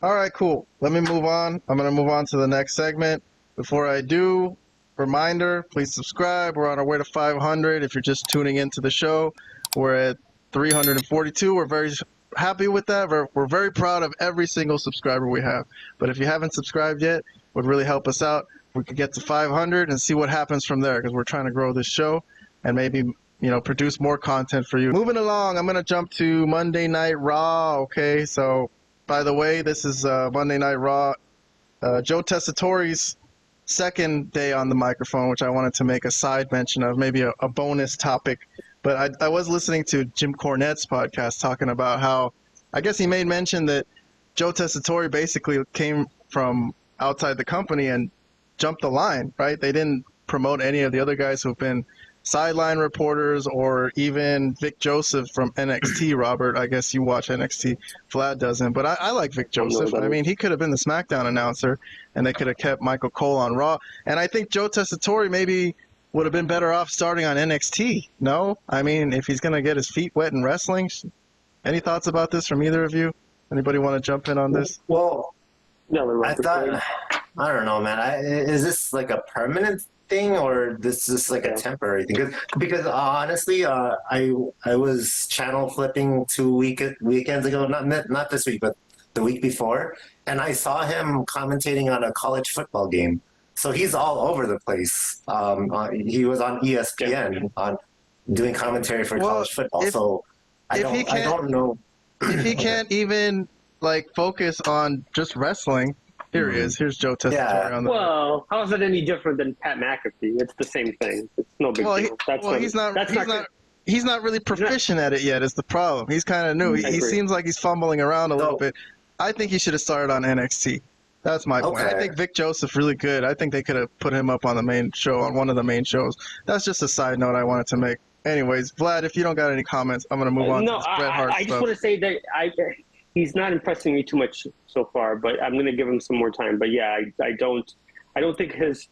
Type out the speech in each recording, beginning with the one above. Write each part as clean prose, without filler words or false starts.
All right, cool. Let me move on. I'm going to move on to the next segment. Before I do, reminder, please subscribe. We're on our way to 500. If you're just tuning into the show, we're at 342. We're very happy with that. We're very proud of every single subscriber we have. But if you haven't subscribed yet, it would really help us out. We could get to 500 and see what happens from there, because we're trying to grow this show and maybe, produce more content for you. Moving along, I'm going to jump to Monday Night Raw. Okay, so by the way, this is Monday Night Raw. Joe Tessatore's second day on the microphone, which I wanted to make a side mention of, maybe a bonus topic. But I was listening to Jim Cornette's podcast talking about how, I guess he made mention that Joe Tessatore basically came from outside the company and jumped the line, right? They didn't promote any of the other guys who've been sideline reporters, or even Vic Joseph from NXT. Robert, I guess you watch NXT. Vlad doesn't, but I like Vic Joseph. I mean, he could have been the SmackDown announcer, and they could have kept Michael Cole on Raw. And I think Joe Tessatore maybe would have been better off starting on NXT. No? I mean, if he's going to get his feet wet in wrestling. Any thoughts about this from either of you? Anybody want to jump in on this? Well, I don't know, man. Is this like a permanent thing, or this is like a temporary thing? Because honestly, I was channel flipping 2 weekends ago, not this week, but the week before, and I saw him commentating on a college football game. So he's all over the place. He was on ESPN on doing commentary for college football. So I don't know if he can't even focus on just wrestling. Here he is. Here's Joe Tessatore on the. Well, how is it any different than Pat McAfee? It's the same thing. It's no big deal. He's not really proficient at it yet. Is the problem? He's kind of new. He seems like he's fumbling around a little bit. I think he should have started on NXT. That's my point. I think Vic Joseph's really good. I think they could have put him up on the main show, on one of the main shows. That's just a side note I wanted to make. Anyways, Vlad, if you don't got any comments, I'm going to move on to this Bret Hart stuff. I just want to say that he's not impressing me too much so far, but I'm going to give him some more time. But yeah, I don't think his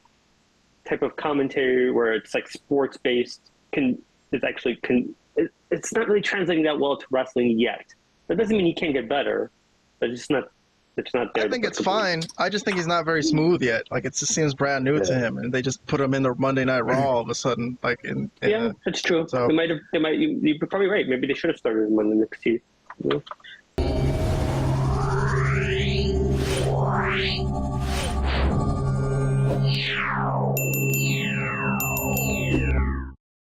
type of commentary where it's like sports based it's not really translating that well to wrestling yet. That doesn't mean he can't get better, but it's not there. I think it's fine. I just think he's not very smooth yet. Like, it just seems brand new to him, and they just put him in the Monday Night Raw all of a sudden. That's true. So, you're probably right. Maybe they should have started him on the next year. Yeah.